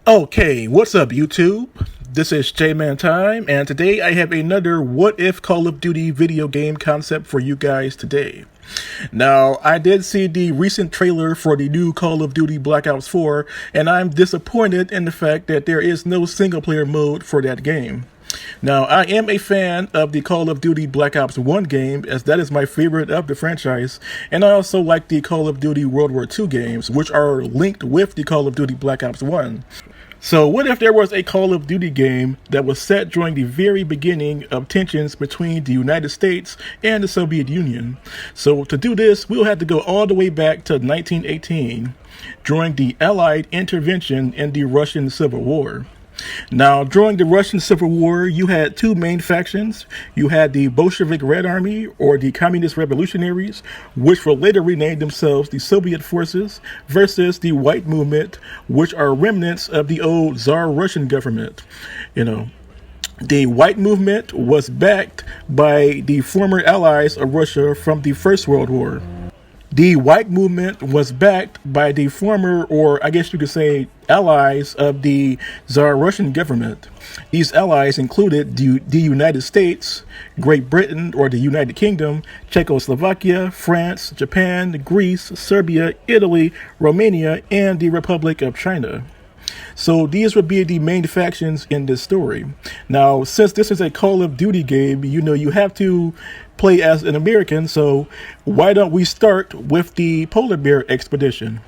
Okay, what's up, YouTube? This is J-Man Time, and today I have another What If Call of Duty video game concept for you guys today. Now, I did see the recent trailer for the new Call of Duty Black Ops 4, and I'm disappointed in the fact that there is no single-player mode for that game. Now, I am a fan of the Call of Duty Black Ops 1 game, as that is my favorite of the franchise, and I also like the Call of Duty World War II games, which are linked with the Call of Duty Black Ops 1. So what if there was a Call of Duty game that was set during the very beginning of tensions between the United States and the Soviet Union? So to do this, we'll have to go all the way back to 1918, during the Allied intervention in the Russian Civil War. Now, during the Russian Civil War, you had two main factions. You had the Bolshevik Red Army, or the Communist Revolutionaries, which will later rename themselves the Soviet Forces, versus the White Movement, which are remnants of the old Tsar Russian government. The White Movement was backed by the former allies of Russia from the First World War. The White Movement was backed by the former, or I guess you could say, allies of the Tsar Russian government. These allies included the United States, Great Britain, or the United Kingdom, Czechoslovakia, France, Japan, Greece, Serbia, Italy, Romania, and the Republic of China. So these would be the main factions in this story. Now, since this is a Call of Duty game, you have to play as an American, so why don't we start with the Polar Bear Expedition?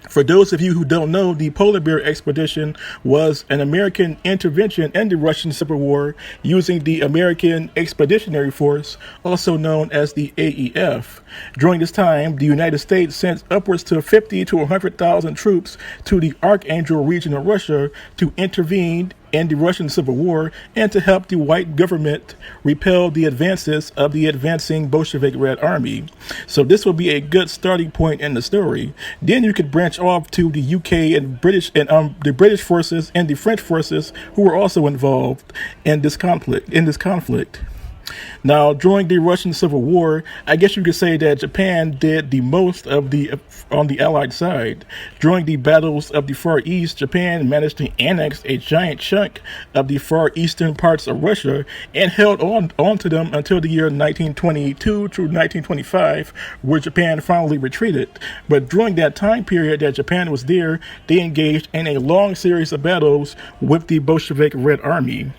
For those of you who don't know, the Polar Bear Expedition was an American intervention in the Russian Civil War using the American Expeditionary Force, also known as the AEF. During this time, the United States sent upwards to 50 to 100,000 troops to the Archangel region of Russia to intervene in the Russian Civil War and to help the white government repel the advances of the advancing Bolshevik Red Army. So this will be a good starting point in the story. Then you could branch off to the UK and the British forces and the French forces who were also involved in this conflict. Now, during the Russian Civil War, I guess you could say that Japan did the most on the Allied side. During the battles of the Far East, Japan managed to annex a giant chunk of the far eastern parts of Russia and held on to them until the year 1922 to 1925, where Japan finally retreated. But during that time period that Japan was there, they engaged in a long series of battles with the Bolshevik Red Army.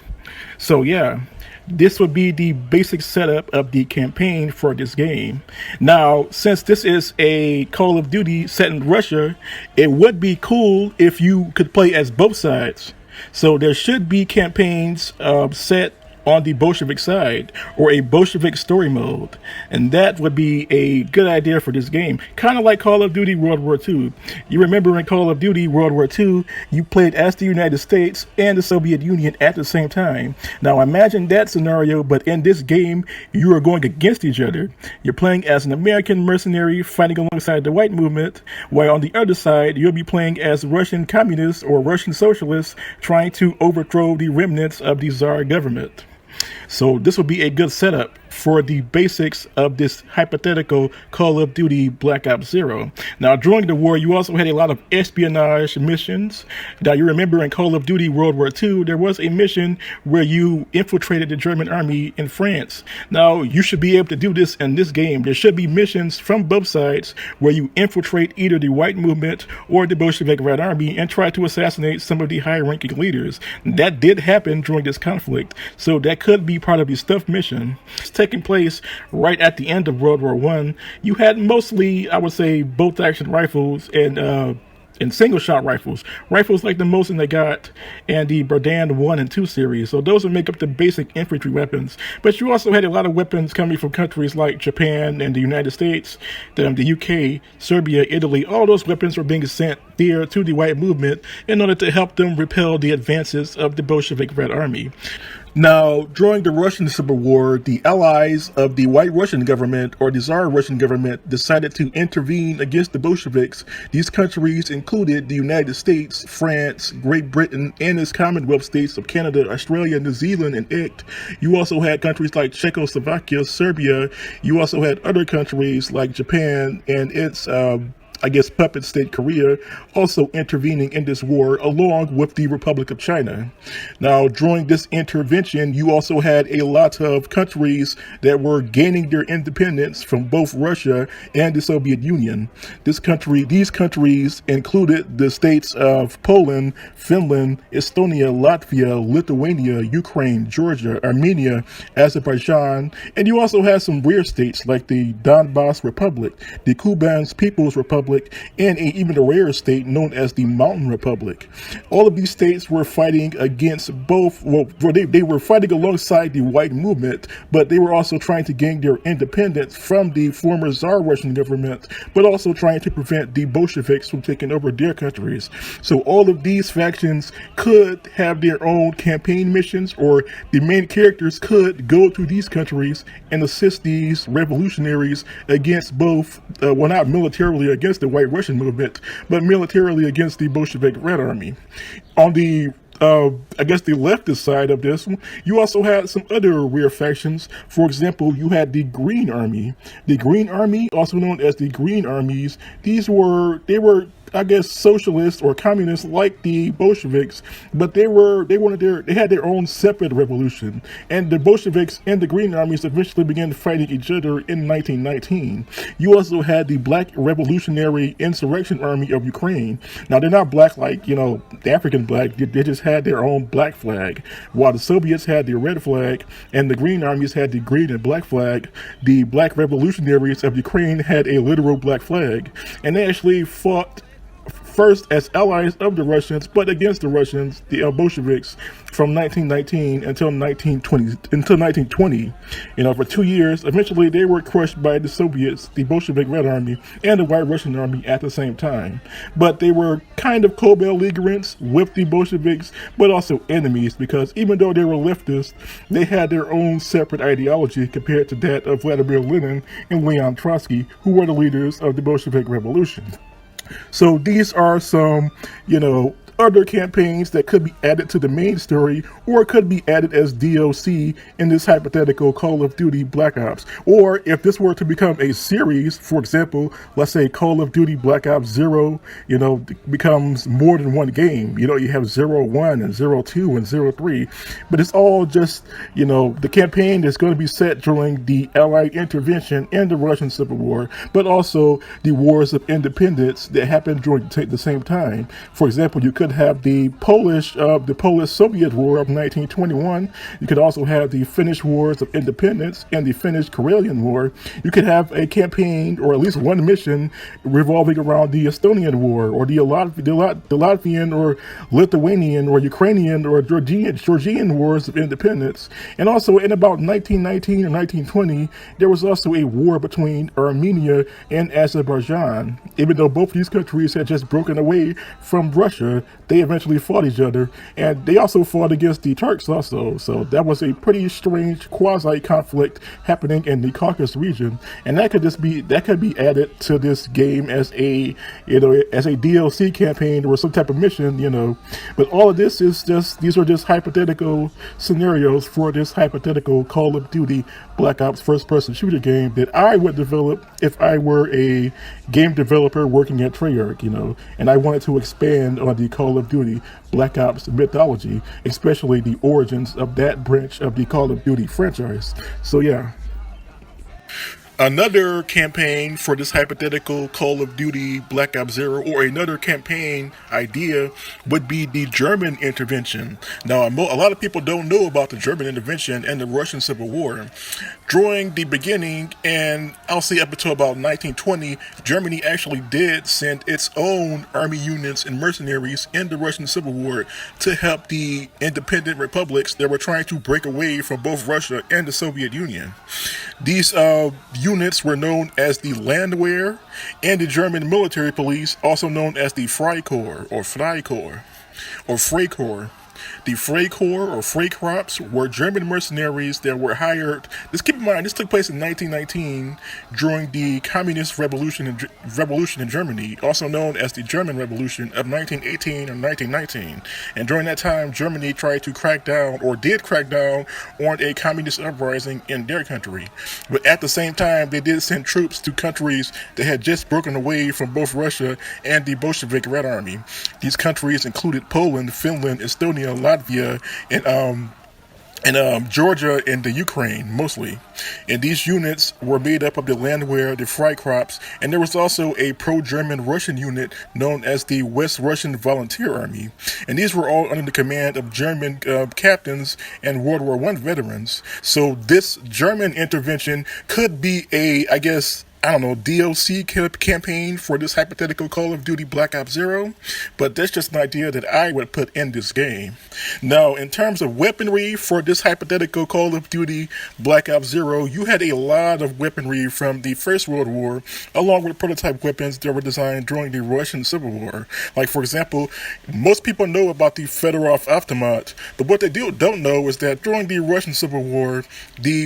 So yeah, this would be the basic setup of the campaign for this game. Now, since this is a Call of Duty set in Russia, it would be cool if you could play as both sides. So there should be campaigns set on the Bolshevik side, or a Bolshevik story mode, and that would be a good idea for this game, kind of like Call of Duty World War II. You remember in Call of Duty World War II, you played as the United States and the Soviet Union at the same time. Now imagine that scenario, but in this game, you are going against each other. You're playing as an American mercenary fighting alongside the White Movement, while on the other side, you'll be playing as Russian communists or Russian socialists trying to overthrow the remnants of the Tsar government. So this will be a good setup for the basics of this hypothetical Call of Duty Black Ops 0. Now, during the war, you also had a lot of espionage missions. Now, you remember in Call of Duty World War II, there was a mission where you infiltrated the German army in France. Now, you should be able to do this in this game. There should be missions from both sides where you infiltrate either the White Movement or the Bolshevik Red Army and try to assassinate some of the high-ranking leaders. That did happen during this conflict, so that could be part of the stealth mission. It's taking place right at the end of World War I. You had mostly, I would say, bolt action rifles and single shot rifles like the Mosin they got and the Berdan 1 and 2 series. So those would make up the basic infantry weapons. But you also had a lot of weapons coming from countries like Japan and the United States, the UK, Serbia, Italy. All those weapons were being sent there to the White Movement in order to help them repel the advances of the Bolshevik Red Army. Now, during the Russian Civil War, the allies of the White Russian government, or the Tsar Russian government, decided to intervene against the Bolsheviks. These countries included the United States, France, Great Britain, and its Commonwealth states of Canada, Australia, New Zealand, and IIII. You also had countries like Czechoslovakia, Serbia. You also had other countries like Japan and its puppet state Korea also intervening in this war along with the Republic of China. Now, during this intervention, you also had a lot of countries that were gaining their independence from both Russia and the Soviet Union. These countries included the states of Poland, Finland, Estonia, Latvia, Lithuania, Ukraine, Georgia, Armenia, Azerbaijan, and you also had some weird states like the Donbass Republic, the Kuban's People's Republic, and even a rare state known as the Mountain Republic. All of these states were fighting against they were fighting alongside the white movement, but they were also trying to gain their independence from the former Tsar Russian government, but also trying to prevent the Bolsheviks from taking over their countries. So all of these factions could have their own campaign missions, or the main characters could go to these countries and assist these revolutionaries against both, not militarily against the White Russian movement, but militarily against the Bolshevik Red Army. On the the leftist side of this, you also had some other weird factions. For example, you had the Green Army. The Green Army, also known as the Green Armies, they were socialists or communists like the Bolsheviks, but they had their own separate revolution. And the Bolsheviks and the Green Armies eventually began fighting each other in 1919. You also had the Black Revolutionary Insurrection Army of Ukraine. Now, they're not black like, the African black. They just had their own black flag. While the Soviets had their red flag and the Green Armies had the green and black flag, the Black Revolutionaries of Ukraine had a literal black flag. And they actually fought first as allies of the Russians, but against the Russians, the Bolsheviks, from 1919 until 1920. For 2 years. Eventually, they were crushed by the Soviets, the Bolshevik Red Army, and the White Russian Army at the same time. But they were kind of co-belligerents with the Bolsheviks, but also enemies, because even though they were leftists, they had their own separate ideology compared to that of Vladimir Lenin and Leon Trotsky, who were the leaders of the Bolshevik Revolution. So these are some, other campaigns that could be added to the main story, or could be added as DLC in this hypothetical Call of Duty Black Ops. Or if this were to become a series, for example, let's say Call of Duty Black Ops 0, becomes more than one game. You have 0-1 and 0-2 and 0-3, but it's all just, the campaign is going to be set during the Allied intervention and the Russian Civil War, but also the wars of independence that happened during the same time. For example, you could have the Polish-Soviet War of 1921. You could also have the Finnish Wars of Independence and the Finnish-Karelian War. You could have a campaign, or at least one mission, revolving around the Estonian War, or the Latvian or Lithuanian or Ukrainian or Georgian Wars of Independence. And also in about 1919 or 1920, there was also a war between Armenia and Azerbaijan. Even though both these countries had just broken away from Russia, they eventually fought each other, and they also fought against the Turks also. So that was a pretty strange quasi-conflict happening in the Caucasus region, and that could be added to this game as a DLC campaign or some type of mission, But all of this is these are just hypothetical scenarios for this hypothetical Call of Duty Black Ops first-person shooter game that I would develop if I were a game developer working at Treyarch, and I wanted to expand on the Call of Duty Black Ops mythology, especially the origins of that branch of the Call of Duty franchise. So yeah. Another campaign for this hypothetical Call of Duty Black Ops 0, or another campaign idea, would be the German intervention. Now, a lot of people don't know about the German intervention and the Russian Civil War. During the beginning, and I'll say up until about 1920, Germany actually did send its own army units and mercenaries in the Russian Civil War to help the independent republics that were trying to break away from both Russia and the Soviet Union. These units were known as the Landwehr, and the German military police, also known as the Freikorps or Freikorps. The Freikorps or Freikorps were German mercenaries that were hired. Just keep in mind, this took place in 1919 during the Communist Revolution in Germany, also known as the German Revolution of 1918 or 1919. And during that time, Germany tried to crack down, or did crack down, on a communist uprising in their country. But at the same time, they did send troops to countries that had just broken away from both Russia and the Bolshevik Red Army. These countries included Poland, Finland, Estonia, Latvia, and Georgia and the Ukraine, mostly. And these units were made up of the Landwehr, the Freikorps, and there was also a pro-German Russian unit known as the West Russian Volunteer Army. And these were all under the command of German captains and World War I veterans. So this German intervention could be DLC campaign for this hypothetical Call of Duty Black Ops Zero, but that's just an idea that I would put in this game. Now, in terms of weaponry for this hypothetical Call of Duty Black Ops Zero, you had a lot of weaponry from the First World War, along with prototype weapons that were designed during the Russian Civil War. Like, for example, most people know about the Fedorov Automat, but what they don't know is that during the Russian Civil War,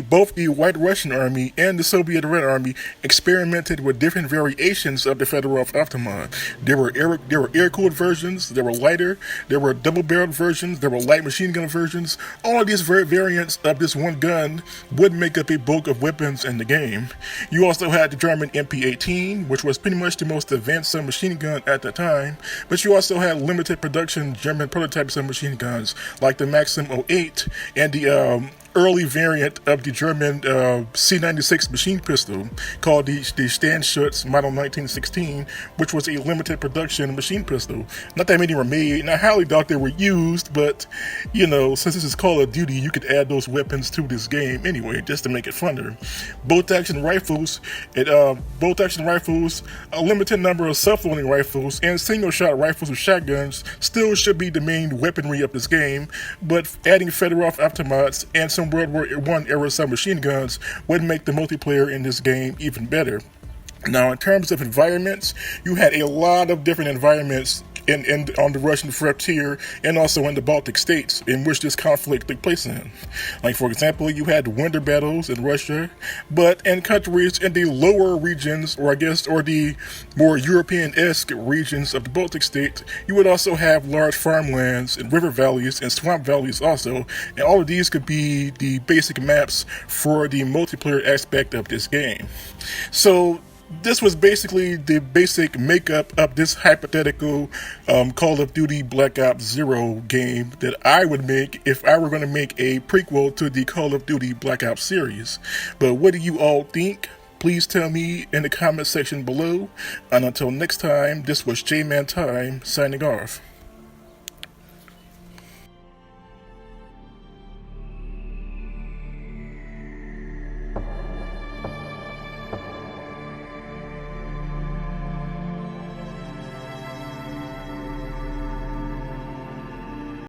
both the White Russian Army and the Soviet Red Army experimented with different variations of the Fedorov Automat. There were air-cooled versions, there were lighter, there were double-barreled versions, there were light machine gun versions. All of these variants of this one gun would make up a bulk of weapons in the game. You also had the German MP-18, which was pretty much the most advanced submachine gun at the time, but you also had limited production German prototype submachine guns like the Maxim 08 and the early variant of the German C96 machine pistol called the Standschutz Model 1916, which was a limited production machine pistol. Not that many were made, and I highly doubt they were used, but, since this is Call of Duty, you could add those weapons to this game anyway, just to make it funner. Bolt-action rifles, a limited number of self-loading rifles, and single-shot rifles with shotguns still should be the main weaponry of this game, but adding Fedorov automats and some World War I era submachine guns would make the multiplayer in this game even better. Now, in terms of environments, you had a lot of different environments on the Russian frontier and also in the Baltic states in which this conflict took place in. Like, for example, you had winter battles in Russia, but in countries in the lower regions, or the more European-esque regions of the Baltic states, you would also have large farmlands and river valleys and swamp valleys also, and all of these could be the basic maps for the multiplayer aspect of this game. So, this was basically the basic makeup of this hypothetical Call of Duty Black Ops Zero game that I would make if I were going to make a prequel to the Call of Duty Black Ops series. But what do you all think? Please tell me in the comment section below. And until next time, this was J-Man Time signing off.